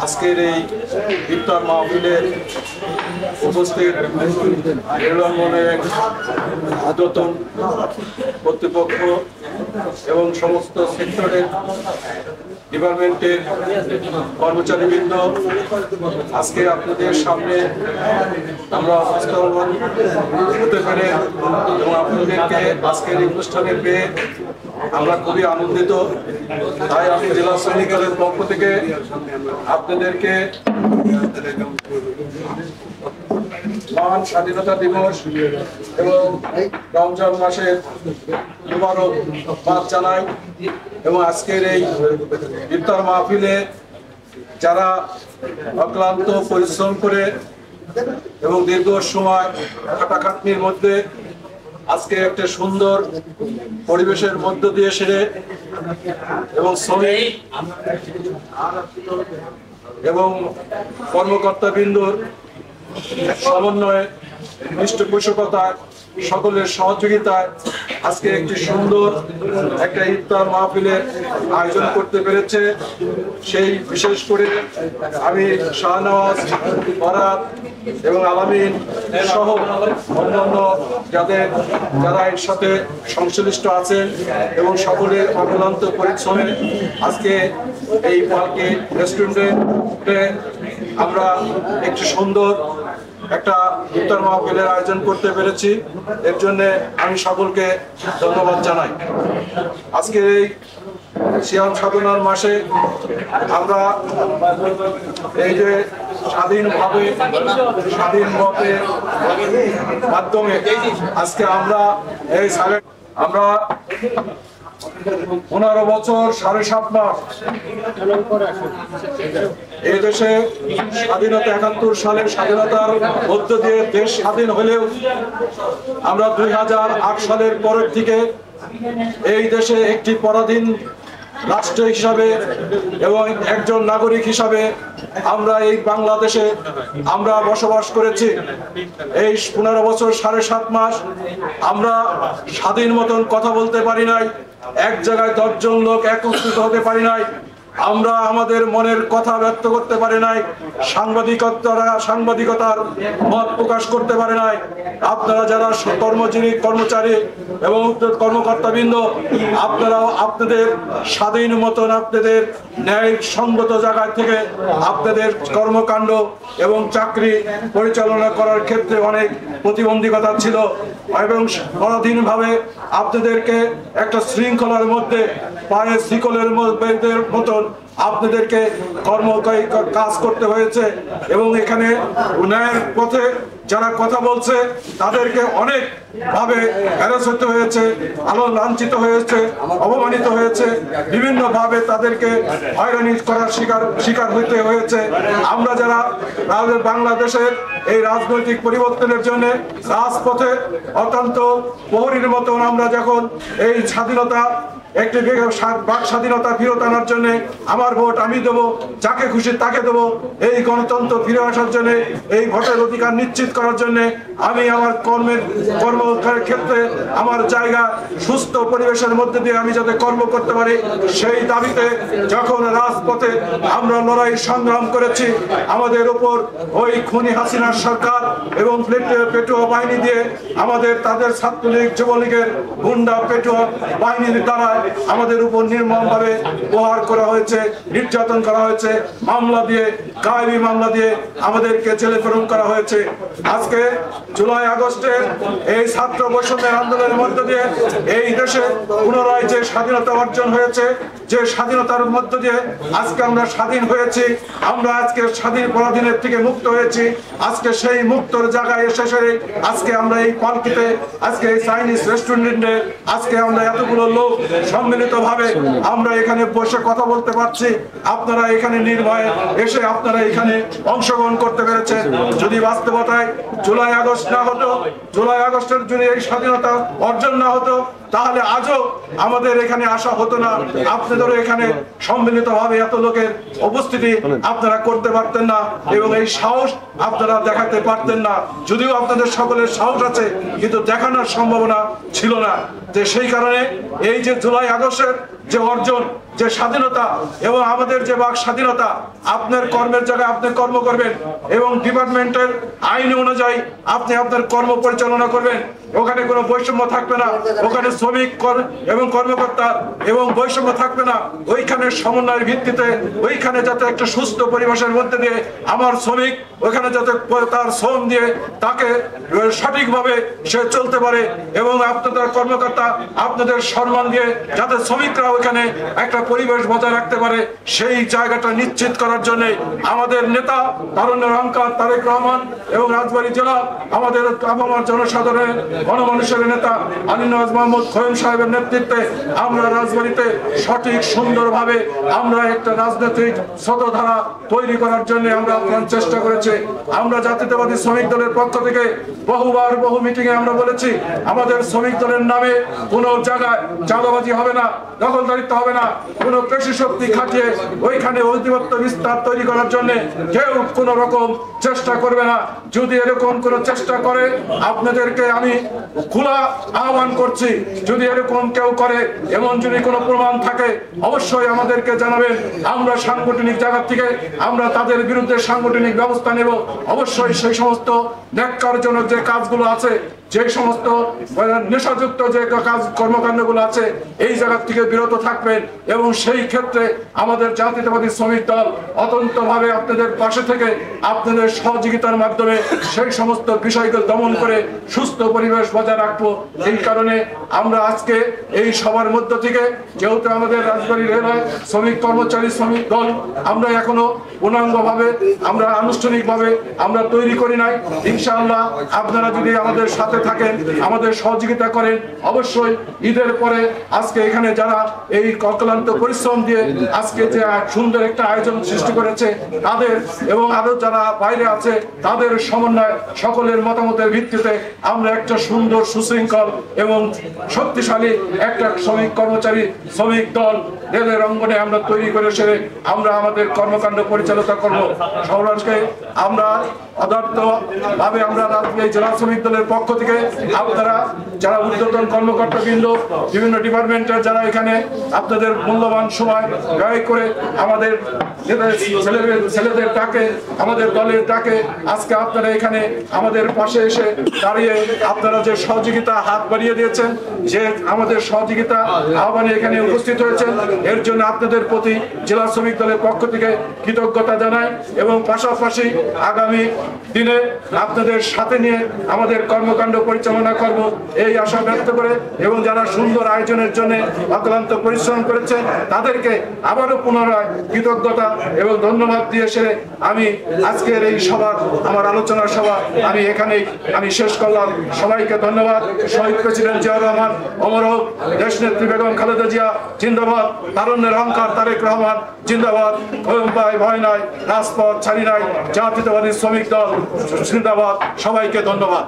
আজকের এই ইফতার মাহফিলের উপস্থিত রেলঙ্গনের ঊর্ধ্বতন কর্তৃপক্ষ এবং সমস্ত সেক্টরের ডিপার্টমেন্টের কর্মচারীবৃন্দ, আজকে আপনাদের সামনে আমরা উপস্থাপন হতে পেরে এবং আপনাদেরকে আজকের এই অনুষ্ঠানে পেয়ে আমরা খুবই আনন্দিত। তাই আমি জেলা শ্রমিক দলের পক্ষ থেকে আপনাদেরকে মহান স্বাধীনতা দিবস এবং রমজান মাসের মুবারকবাদ জানাই এবং আজকের এই ইফতার মাহফিলে যারা অক্লান্ত পরিশ্রম করে এবং দীর্ঘ সময় খাটাখাটনির মধ্যে আজকে একটা সুন্দর পরিবেশের মধ্য দিয়ে সেরে এবং শ্রমিক এবং কর্মকর্তাবৃন্দর সমন্বয়ে পৃষ্ঠপোষকতায় সকলের সহযোগিতায় আজকে একটি সুন্দর একটা ইফতার মাহফিলের আয়োজন করতে পেরেছে। সেই বিশেষ করে আমি শাহনওয়াজ, ফরহাদ এবং আলামিন সহ অন্যান্য যারা এর সাথে সংশ্লিষ্ট আছেন এবং সকলের অক্লান্ত পরিশ্রমে আজকে এই পার্কে রেস্টুরেন্টে আমরা একটি সুন্দর একটা ইফতার মাহফিলের আয়োজন করতে পেরেছি। এর জন্য আমি সকলকে ধন্যবাদ জানাই। আজকে এই সিয়াম সাধনার মাসে আমরা এই যে স্বাধীন মতের মাধ্যমে আজকে আমরা এই 15 বছর 7.5 মাস এই দেশে স্বাধীনতা 71 সালের স্বাধীনতার মধ্য দিয়ে দেশ স্বাধীন হলেও আমরা 2008 সালের পরের থেকে এই দেশে একটি পরাধীন রাষ্ট্র হিসাবে এবং একজন নাগরিক হিসাবে আমরা এই বাংলাদেশে আমরা বসবাস করেছি। এই 15 বছর 7.5 মাস আমরা স্বাধীন মতন কথা বলতে পারি নাই, এক জায়গায় 10 জন লোক একত্রিত হতে পারি নাই, আমরা আমাদের মনের কথা ব্যক্ত করতে পারি নাই, সাংবাদিকতার মত প্রকাশ করতে পারে নাই। আপনারা যারা কর্মচারী এবং কর্মকর্তাবৃন্দ, আপনারাও আপনাদের স্বাধীন মতন আপনাদের ন্যায় সঙ্গত জায়গা থেকে আপনাদের কর্মকাণ্ড এবং চাকরি পরিচালনা করার ক্ষেত্রে অনেক প্রতিবন্ধকতা ছিল এবং পরাধীনভাবে আপনাদেরকে একটা শৃঙ্খলার মধ্যে পায়ে শিকলের মতন আপনাদেরকে কাজ করতে হয়েছে এবং এখানে ন্যায়ের পথে যারা কথা বলছে তাদেরকে অনেক ভাবে হ্যারাস হতে হয়েছে, লাঞ্ছিত হয়েছে, অপমানিত হয়েছে, বিভিন্ন ভাবে তাদেরকে হয়রানি করার শিকার হইতে হয়েছে। আমরা যারা বাংলাদেশের এই রাজনৈতিক পরিবর্তনের জন্য রাজপথে অত্যন্ত প্রহরীর মতন আমরা যখন এই স্বাধীনতা একটি বাক স্বাধীনতা ফিরত আনার জন্য আমার ভোট আমি দেবো, যাকে খুশি তাকে দেবো, এই গণতন্ত্র ফিরে আসার জন্য, এই ভোটের অধিকার নিশ্চিত করার জন্য আমি আমার কর্মের ক্ষেত্রে আমার জায়গা সুস্থ পরিবেশের মধ্যে দিয়ে আমি যাতে কর্ম করতে পারি, সেই দাবিতে যখন রাজপথে আমরা লড়াই সংগ্রাম করেছি, আমাদের উপর ওই খুনি হাসিনার সরকার এবং পেটুয়া বাহিনী দিয়ে তাদের ছাত্রলীগ যুবলীগের গুন্ডা পেটুয়া বাহিনীর দ্বারা আমাদের উপর নির্মমভাবে প্রহার করা হয়েছে, নির্যাতন করা হয়েছে, মামলা দিয়ে গায়েবী মামলা দিয়ে আমাদেরকে জেলে প্রেরণ করা হয়েছে। আজকে জুলাই আগস্টের এই ছাত্র বৈষম্যের আন্দোলনের মধ্য দিয়ে এই দেশে পুনরায় যে স্বাধীনতা অর্জন হয়েছে, যে স্বাধীনতার মধ্য দিয়ে আজকে আমরা স্বাধীন হয়েছি, আমরা আজকে স্বাধীন পরাধীনের থেকে মুক্ত হয়েছি। আজকে সেই মুক্তর জায়গায় এসে আজকে আমরা এই পার্কিতে, আজকে এই চাইনিজ রেস্টুরেন্টে আজকে আমরা এতগুলো লোক সম্মিলিত ভাবে আমরা এখানে বসে কথা বলতে পারছি। আপনারা এখানে নির্ভয়ে এসে আপনারা এখানে অংশগ্রহণ করতে পেরেছেন। যদি বাস্তবতায় জুলাই আগস্ট না হতো, জুলাই আগস্টের যদি এই স্বাধীনতা অর্জন না হতো, তাহলে আজও আমাদের এখানে আসা হতো না। আপনাদেরও এখানে সম্মিলিত ভাবে এত লোকের উপস্থিতি আপনারা করতে পারতেন না এবং এই সাহস আপনারা দেখাতে পারতেন না। যদিও আপনাদের সকলের সাহস আছে, কিন্তু দেখানোর সম্ভাবনা ছিল না। যে সেই কারণে এই যে জুলাই আগস্টের যে অর্জন, যে স্বাধীনতা এবং আমাদের যে বাক স্বাধীনতা, আপনার কর্মের জায়গায় আপনি কর্ম করবেন এবং ডিপার্টমেন্টের আইন অনুযায়ী আপনি আপনার কর্ম পরিচালনা করবেন। ওখানে কোনো বৈষম্য থাকবে না, ওখানে শ্রমিক এবং কর্মকর্তা এবং বৈষম্য থাকবে না। ওইখানে সমন্বয়ের ভিত্তিতে ওইখানে যাতে একটা সুস্থ পরিবেশের মধ্যে দিয়ে আমার শ্রমিক ওখানে যাতে তার শ্রম দিয়ে তাকে সঠিকভাবে সে চলতে পারে এবং আপনাদের কর্মকর্তা আপনাদের সম্মান দিয়ে যাতে শ্রমিকরা ওখানে একটা পরিবেশ বজায় রাখতে পারে, সেই জায়গাটা নিশ্চিত করার জন্য আমাদের নেতা তারুণ্যের অহংকার তারেক রহমান এবং রাজবাড়ী জেলা আমাদের আপামর জনসাধারণের গণমানুষের নেতা আলী নওয়াজ মাহমুদ খোয়েম সাহেবের নেতৃত্বে আমরা রাজবাড়ীতে সঠিক সুন্দরভাবে আমরা একটা রাজনৈতিক স্রোতধারা তৈরি করার জন্য আমরা আপ্রাণ চেষ্টা করেছি। আমরা জাতীয়তাবাদী শ্রমিক দলের পক্ষ থেকে বহুবার বহু মিটিং এ আমরা বলেছি আমাদের শ্রমিক দলের নামে কোনো জায়গায় চাঁদাবাজি হবে না, দখলদারিত্ব হবে না, কোনো পেশি শক্তি খাটিয়ে ওইখানে অধিপত্য বিস্তার তৈরি করার জন্য কেউ কোনো রকম চেষ্টা করবে না। যদি এরকম কোনো চেষ্টা করে আপনাদেরকে আমি খোলা আহ্বান করছি, যদি এরকম কেউ করে এমন যদি কোনো প্রমাণ থাকে অবশ্যই আমাদেরকে জানাবেন। আমরা সাংগঠনিক জায়গা থেকে আমরা তাদের বিরুদ্ধে সাংগঠনিক ব্যবস্থা নেব। অবশ্যই সেই সমস্ত ন্যাক্কারজনক যে কাজগুলো আছে, যে সমস্ত নেশাযুক্ত যে কাজ কর্মকাণ্ডগুলো আছে এই জায়গা থেকে বিরত থাকবেন এবং সেই ক্ষেত্রে আমাদের জাতীয়তাবাদী শ্রমিক দল অত্যন্তভাবে আপনাদের পাশে থেকে আপনাদের সহযোগিতার মাধ্যমে সেই সমস্ত বিষয়গুলো দমন করে সুস্থ পরিবেশ বজায় রাখবো। এই কারণে আমরা আজকে এই সবার মধ্য থেকে যেহেতু আমাদের রাজবাড়ী রেলওয়ে শ্রমিক কর্মচারী শ্রমিক দল আমরা এখনো পূর্ণাঙ্গভাবে আমরা আনুষ্ঠানিকভাবে আমরা তৈরি করি নাই। ইনশাআল্লাহ আপনারা যদি আমাদের সাথে থাকেন আমাদের সহযোগিতা করেন অবশ্যই ঈদের পরে আজকে এখানে যারা এই অক্লান্ত পরিশ্রম দিয়ে আজকে যে সুন্দর একটা আয়োজন সৃষ্টি করেছে তাদের এবং আরো যারা বাইরে আছে তাদের সমন্বয় সকলের মতামতের ভিত্তিতে আমরা একটা সুন্দর সুশৃঙ্খল এবং শক্তিশালী একটা শ্রমিক কর্মচারী শ্রমিক দল রেলের অঙ্গনে আমরা তৈরি করে সেরে আমরা আমাদের কর্মকাণ্ড পরিচালনা করব। সর্বশেষে আমরা অদার্থ ভাবে আমরা রাজবাড়ী জেলা শ্রমিক দলের পক্ষ থেকে আপনারা যারা ঊর্ধ্বতন কর্মকর্তাবৃন্দ বিভিন্ন ডিপার্টমেন্টের যারা এখানে আপনাদের মূল্যবান সময় ব্যয় করে আমাদের ছেলেদের ডাকে আমাদের দলের ডাকে আজকে আপনারা এখানে আমাদের পাশে এসে দাঁড়িয়ে আপনারা যে সহযোগিতা হাত বাড়িয়ে দিয়েছেন, যে আমাদের সহযোগিতা আহ্বানে এখানে উপস্থিত হয়েছেন এর জন্য আপনাদের প্রতি জেলা শ্রমিক দলের পক্ষ থেকে কৃতজ্ঞতা জানাই এবং পাশাপাশি আগামী দিনে আপনাদের সাথে নিয়ে আমাদের কর্মকাণ্ড পরিচালনা করব এই আশা ব্যক্ত করে এবং যারা সুন্দর আয়োজনের জন্য অক্লান্ত পরিশ্রম করেছেন তাদেরকে আবারও পুনরায় কৃতজ্ঞতা এবং ধন্যবাদ দিয়ে সেরে আমি আজকের এই সভা আমার আলোচনা সভা আমি এখানেই আমি শেষ করলাম। সবাইকে ধন্যবাদ। শহীদ প্রেসিডেন্ট জিয়াউর রহমান অমর হোক, দেশনেত্রী বেগম খালেদা জিয়া জিন্দাবাদ, তারুণ্যের অহংকার তারেক রহমান জিন্দাবাদ, ভয় নাই, রাজপথ ছাড়ি নাই, জাতীয়তাবাদী শ্রমিক দল জিন্দাবাদ। সবাইকে ধন্যবাদ।